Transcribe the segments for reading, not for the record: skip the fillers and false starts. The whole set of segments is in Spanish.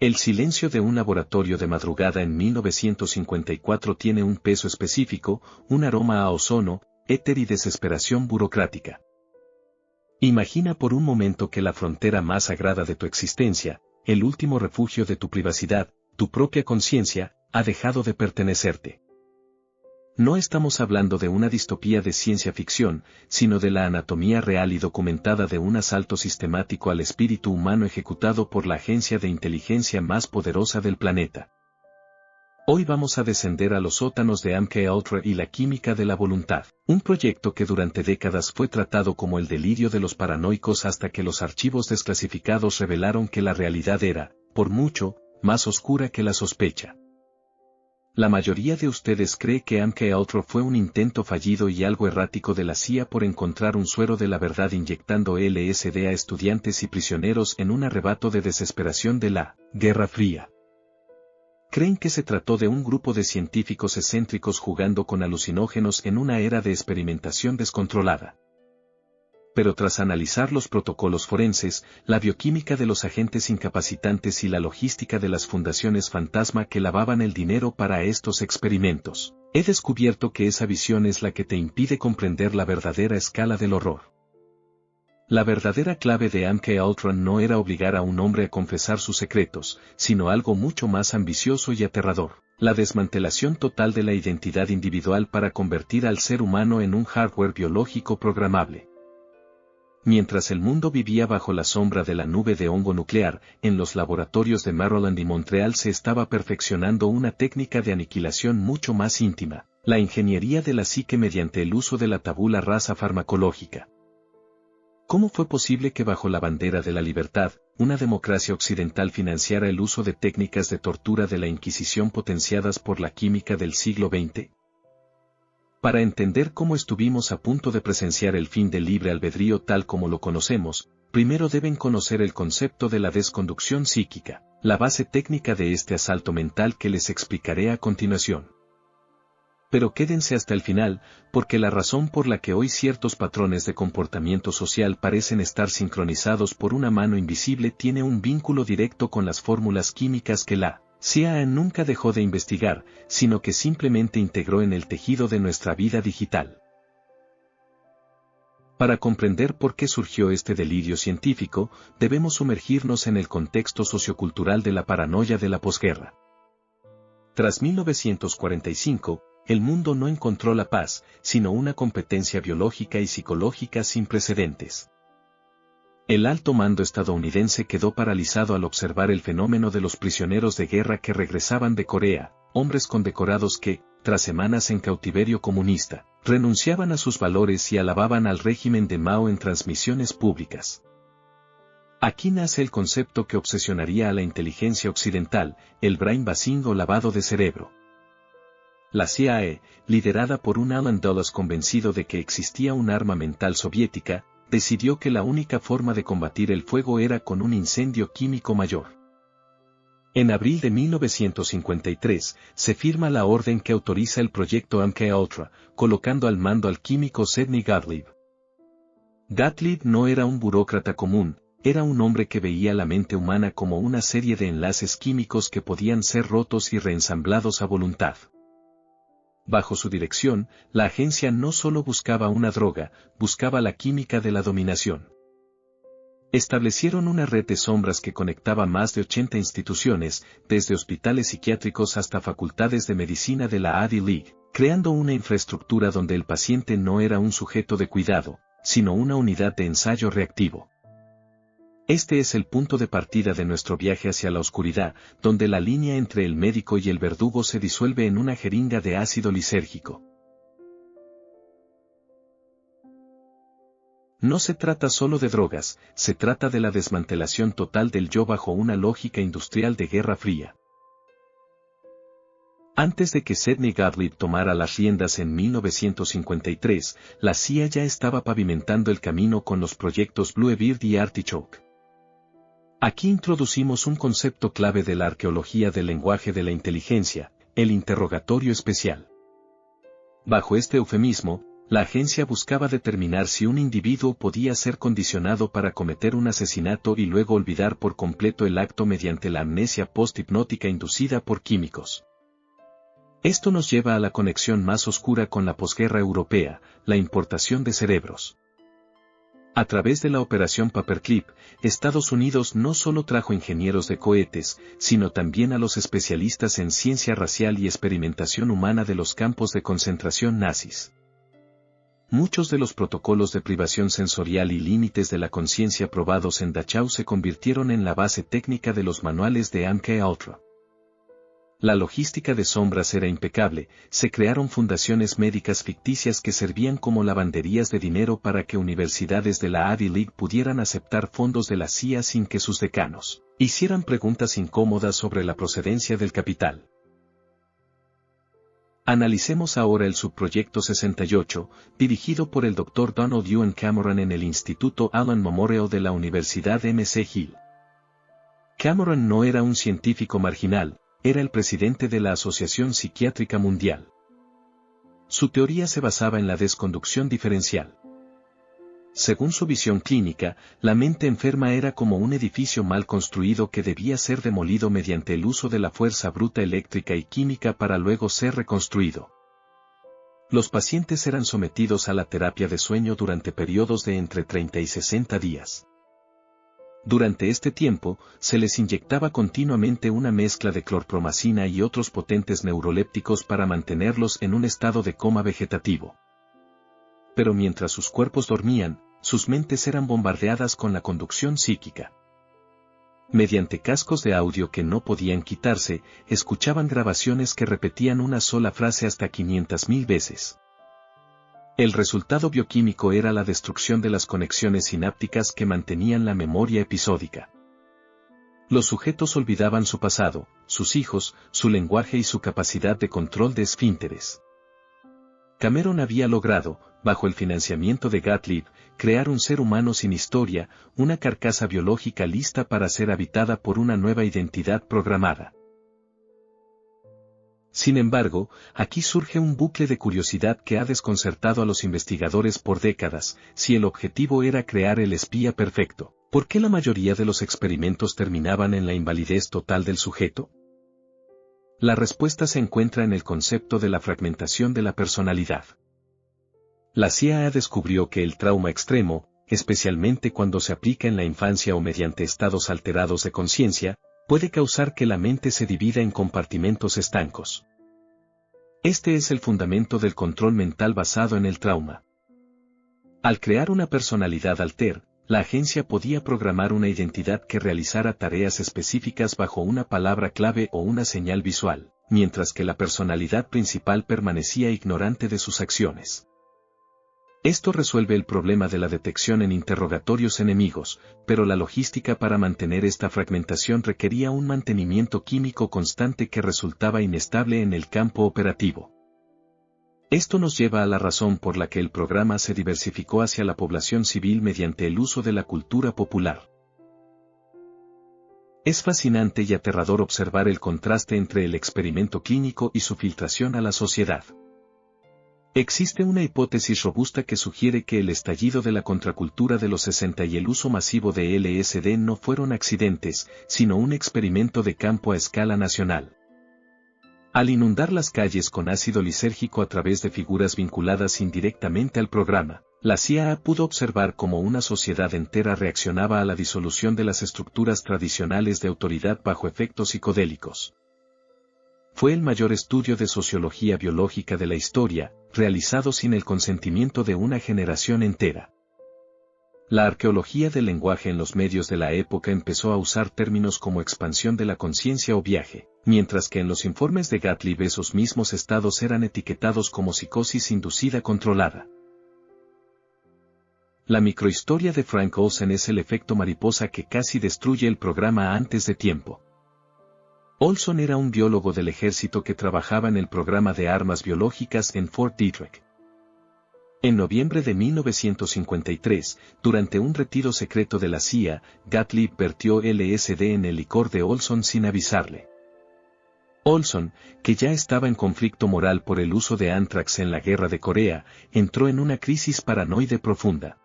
El silencio de un laboratorio de madrugada en 1954 tiene un peso específico, un aroma a ozono, éter y desesperación burocrática. Imagina por un momento que la frontera más sagrada de tu existencia, el último refugio de tu privacidad, tu propia conciencia, ha dejado de pertenecerte. No estamos hablando de una distopía de ciencia ficción, sino de la anatomía real y documentada de un asalto sistemático al espíritu humano ejecutado por la agencia de inteligencia más poderosa del planeta. Hoy vamos a descender a los sótanos de MKUltra y la química de la voluntad, un proyecto que durante décadas fue tratado como el delirio de los paranoicos hasta que los archivos desclasificados revelaron que la realidad era, por mucho, más oscura que la sospecha. La mayoría de ustedes cree que MKUltra fue un intento fallido y algo errático de la CIA por encontrar un suero de la verdad inyectando LSD a estudiantes y prisioneros en un arrebato de desesperación de la Guerra Fría. Creen que se trató de un grupo de científicos excéntricos jugando con alucinógenos en una era de experimentación descontrolada. Pero tras analizar los protocolos forenses, la bioquímica de los agentes incapacitantes y la logística de las fundaciones fantasma que lavaban el dinero para estos experimentos, he descubierto que esa visión es la que te impide comprender la verdadera escala del horror. La verdadera clave de MKUltra no era obligar a un hombre a confesar sus secretos, sino algo mucho más ambicioso y aterrador, la desmantelación total de la identidad individual para convertir al ser humano en un hardware biológico programable. Mientras el mundo vivía bajo la sombra de la nube de hongo nuclear, en los laboratorios de Maryland y Montreal se estaba perfeccionando una técnica de aniquilación mucho más íntima, la ingeniería de la psique mediante el uso de la tabula rasa farmacológica. ¿Cómo fue posible que bajo la bandera de la libertad, una democracia occidental financiara el uso de técnicas de tortura de la Inquisición potenciadas por la química del siglo XX? Para entender cómo estuvimos a punto de presenciar el fin del libre albedrío tal como lo conocemos, primero deben conocer el concepto de la desconducción psíquica, la base técnica de este asalto mental que les explicaré a continuación. Pero quédense hasta el final, porque la razón por la que hoy ciertos patrones de comportamiento social parecen estar sincronizados por una mano invisible tiene un vínculo directo con las fórmulas químicas que la CIA nunca dejó de investigar, sino que simplemente integró en el tejido de nuestra vida digital. Para comprender por qué surgió este delirio científico, debemos sumergirnos en el contexto sociocultural de la paranoia de la posguerra. Tras 1945, el mundo no encontró la paz, sino una competencia biológica y psicológica sin precedentes. El alto mando estadounidense quedó paralizado al observar el fenómeno de los prisioneros de guerra que regresaban de Corea, hombres condecorados que, tras semanas en cautiverio comunista, renunciaban a sus valores y alababan al régimen de Mao en transmisiones públicas. Aquí nace el concepto que obsesionaría a la inteligencia occidental, el brainwashing o lavado de cerebro. La CIA, liderada por un Alan Dulles convencido de que existía un arma mental soviética, decidió que la única forma de combatir el fuego era con un incendio químico mayor. En abril de 1953, se firma la orden que autoriza el proyecto MKUltra, colocando al mando al químico Sidney Gottlieb. Gottlieb no era un burócrata común, era un hombre que veía la mente humana como una serie de enlaces químicos que podían ser rotos y reensamblados a voluntad. Bajo su dirección, la agencia no solo buscaba una droga, buscaba la química de la dominación. Establecieron una red de sombras que conectaba más de 80 instituciones, desde hospitales psiquiátricos hasta facultades de medicina de la Ivy League, creando una infraestructura donde el paciente no era un sujeto de cuidado, sino una unidad de ensayo reactivo. Este es el punto de partida de nuestro viaje hacia la oscuridad, donde la línea entre el médico y el verdugo se disuelve en una jeringa de ácido lisérgico. No se trata solo de drogas, se trata de la desmantelación total del yo bajo una lógica industrial de Guerra Fría. Antes de que Sidney Gottlieb tomara las riendas en 1953, la CIA ya estaba pavimentando el camino con los proyectos Bluebeard y Artichoke. Aquí introducimos un concepto clave de la arqueología del lenguaje de la inteligencia, el interrogatorio especial. Bajo este eufemismo, La agencia buscaba determinar si un individuo podía ser condicionado para cometer un asesinato y luego olvidar por completo el acto mediante la amnesia post-hipnótica inducida por químicos. Esto nos lleva a la conexión más oscura con la posguerra europea, la importación de cerebros. A través de la operación Paperclip, Estados Unidos no solo trajo ingenieros de cohetes, sino también a los especialistas en ciencia racial y experimentación humana de los campos de concentración nazis. Muchos de los protocolos de privación sensorial y límites de la conciencia probados en Dachau se convirtieron en la base técnica de los manuales de MKUltra. La logística de sombras era impecable, se crearon fundaciones médicas ficticias que servían como lavanderías de dinero para que universidades de la Ivy League pudieran aceptar fondos de la CIA sin que sus decanos hicieran preguntas incómodas sobre la procedencia del capital. Analicemos ahora el subproyecto 68, dirigido por el Dr. Donald Ewan Cameron en el Instituto Allen Memorial de la Universidad MC Hill. Cameron no era un científico marginal, era el presidente de la Asociación Psiquiátrica Mundial. Su teoría se basaba en la desconducción diferencial. Según su visión clínica, la mente enferma era como un edificio mal construido que debía ser demolido mediante el uso de la fuerza bruta eléctrica y química para luego ser reconstruido. Los pacientes eran sometidos a la terapia de sueño durante periodos de entre 30 y 60 días. Durante este tiempo, se les inyectaba continuamente una mezcla de clorpromacina y otros potentes neurolépticos para mantenerlos en un estado de coma vegetativo. Pero mientras sus cuerpos dormían, sus mentes eran bombardeadas con la conducción psíquica. Mediante cascos de audio que no podían quitarse, escuchaban grabaciones que repetían una sola frase hasta 500.000 veces. El resultado bioquímico era la destrucción de las conexiones sinápticas que mantenían la memoria episódica. Los sujetos olvidaban su pasado, sus hijos, su lenguaje y su capacidad de control de esfínteres. Cameron había logrado, bajo el financiamiento de Gottlieb, crear un ser humano sin historia, una carcasa biológica lista para ser habitada por una nueva identidad programada. Sin embargo, aquí surge un bucle de curiosidad que ha desconcertado a los investigadores por décadas. Si el objetivo era crear el espía perfecto, ¿por qué la mayoría de los experimentos terminaban en la invalidez total del sujeto? La respuesta se encuentra en el concepto de la fragmentación de la personalidad. La CIA descubrió que el trauma extremo, especialmente cuando se aplica en la infancia o mediante estados alterados de conciencia, puede causar que la mente se divida en compartimentos estancos. Este es el fundamento del control mental basado en el trauma. Al crear una personalidad alter, la agencia podía programar una identidad que realizara tareas específicas bajo una palabra clave o una señal visual, mientras que la personalidad principal permanecía ignorante de sus acciones. Esto resuelve el problema de la detección en interrogatorios enemigos, pero la logística para mantener esta fragmentación requería un mantenimiento químico constante que resultaba inestable en el campo operativo. Esto nos lleva a la razón por la que el programa se diversificó hacia la población civil mediante el uso de la cultura popular. Es fascinante y aterrador observar el contraste entre el experimento clínico y su filtración a la sociedad. Existe una hipótesis robusta que sugiere que el estallido de la contracultura de los 60 y el uso masivo de LSD no fueron accidentes, sino un experimento de campo a escala nacional. Al inundar las calles con ácido lisérgico a través de figuras vinculadas indirectamente al programa, la CIA pudo observar cómo una sociedad entera reaccionaba a la disolución de las estructuras tradicionales de autoridad bajo efectos psicodélicos. Fue el mayor estudio de sociología biológica de la historia, realizado sin el consentimiento de una generación entera. La arqueología del lenguaje en los medios de la época empezó a usar términos como expansión de la conciencia o viaje, mientras que en los informes de Gottlieb esos mismos estados eran etiquetados como psicosis inducida controlada. La microhistoria de Frank Olsen es el efecto mariposa que casi destruye el programa antes de tiempo. Olson era un biólogo del ejército que trabajaba en el programa de armas biológicas en Fort Detrick. En noviembre de 1953, durante un retiro secreto de la CIA, Gottlieb vertió LSD en el licor de Olson sin avisarle. Olson, que ya estaba en conflicto moral por el uso de Anthrax en la Guerra de Corea, entró en una crisis paranoide profunda.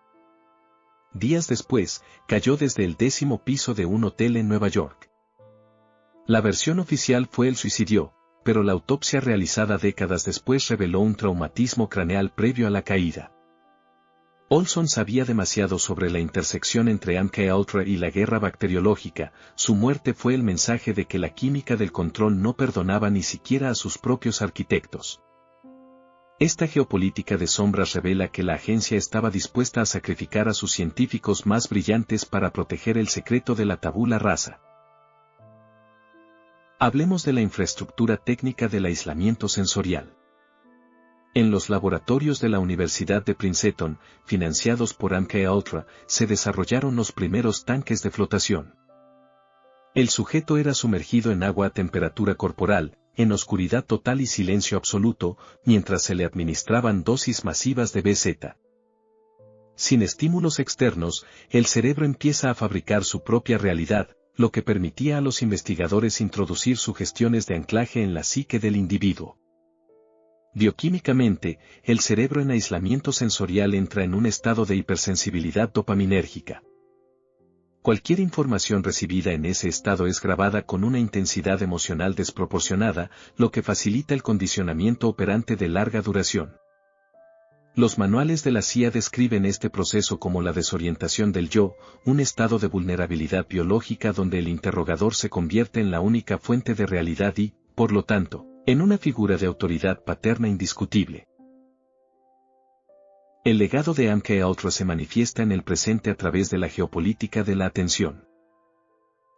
Días después, cayó desde el 10º piso de un hotel en Nueva York. La versión oficial fue el suicidio, pero la autopsia realizada décadas después reveló un traumatismo craneal previo a la caída. Olson sabía demasiado sobre la intersección entre MKUltra y la guerra bacteriológica. Su muerte fue el mensaje de que la química del control no perdonaba ni siquiera a sus propios arquitectos. Esta geopolítica de sombras revela que la agencia estaba dispuesta a sacrificar a sus científicos más brillantes para proteger el secreto de la tabula rasa. Hablemos de la infraestructura técnica del aislamiento sensorial. En los laboratorios de la Universidad de Princeton, financiados por MKUltra, se desarrollaron los primeros tanques de flotación. El sujeto era sumergido en agua a temperatura corporal, en oscuridad total y silencio absoluto, mientras se le administraban dosis masivas de BZ. Sin estímulos externos, el cerebro empieza a fabricar su propia realidad, lo que permitía a los investigadores introducir sugestiones de anclaje en la psique del individuo. Bioquímicamente, el cerebro en aislamiento sensorial entra en un estado de hipersensibilidad dopaminérgica. Cualquier información recibida en ese estado es grabada con una intensidad emocional desproporcionada, lo que facilita el condicionamiento operante de larga duración. Los manuales de la CIA describen este proceso como la desorientación del yo, un estado de vulnerabilidad biológica donde el interrogador se convierte en la única fuente de realidad y, por lo tanto, en una figura de autoridad paterna indiscutible. El legado de MKUltra se manifiesta en el presente a través de la geopolítica de la atención.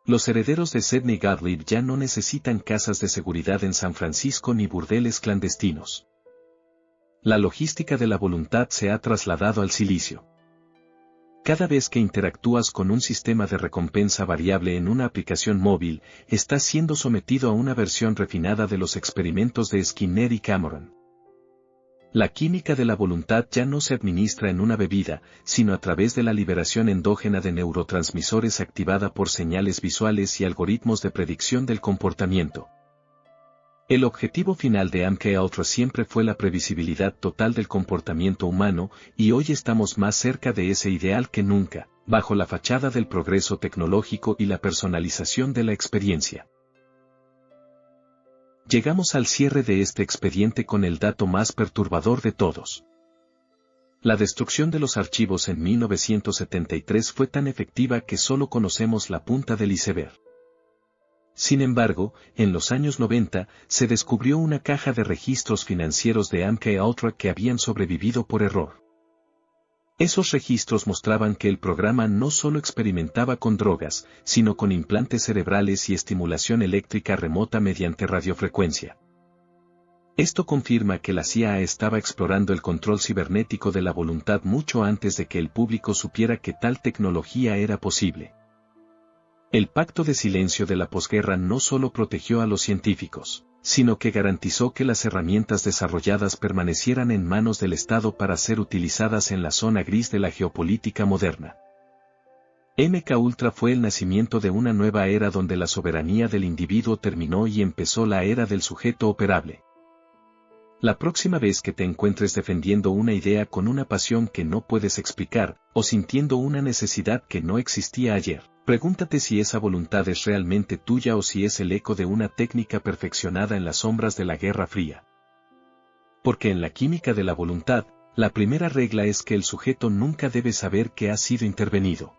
Los herederos de Sidney Gottlieb ya no necesitan casas de seguridad en San Francisco ni burdeles clandestinos. La logística de la voluntad se ha trasladado al silicio. Cada vez que interactúas con un sistema de recompensa variable en una aplicación móvil, estás siendo sometido a una versión refinada de los experimentos de Skinner y Cameron. La química de la voluntad ya no se administra en una bebida, sino a través de la liberación endógena de neurotransmisores activada por señales visuales y algoritmos de predicción del comportamiento. El objetivo final de MKUltra siempre fue la previsibilidad total del comportamiento humano, y hoy estamos más cerca de ese ideal que nunca, bajo la fachada del progreso tecnológico y la personalización de la experiencia. Llegamos al cierre de este expediente con el dato más perturbador de todos. La destrucción de los archivos en 1973 fue tan efectiva que solo conocemos la punta del iceberg. Sin embargo, en los años 90, se descubrió una caja de registros financieros de MKUltra que habían sobrevivido por error. Esos registros mostraban que el programa no solo experimentaba con drogas, sino con implantes cerebrales y estimulación eléctrica remota mediante radiofrecuencia. Esto confirma que la CIA estaba explorando el control cibernético de la voluntad mucho antes de que el público supiera que tal tecnología era posible. El pacto de silencio de la posguerra no solo protegió a los científicos, sino que garantizó que las herramientas desarrolladas permanecieran en manos del Estado para ser utilizadas en la zona gris de la geopolítica moderna. MKUltra fue el nacimiento de una nueva era donde la soberanía del individuo terminó y empezó la era del sujeto operable. La próxima vez que te encuentres defendiendo una idea con una pasión que no puedes explicar, o sintiendo una necesidad que no existía ayer, pregúntate si esa voluntad es realmente tuya o si es el eco de una técnica perfeccionada en las sombras de la Guerra Fría. Porque en la química de la voluntad, la primera regla es que el sujeto nunca debe saber que ha sido intervenido.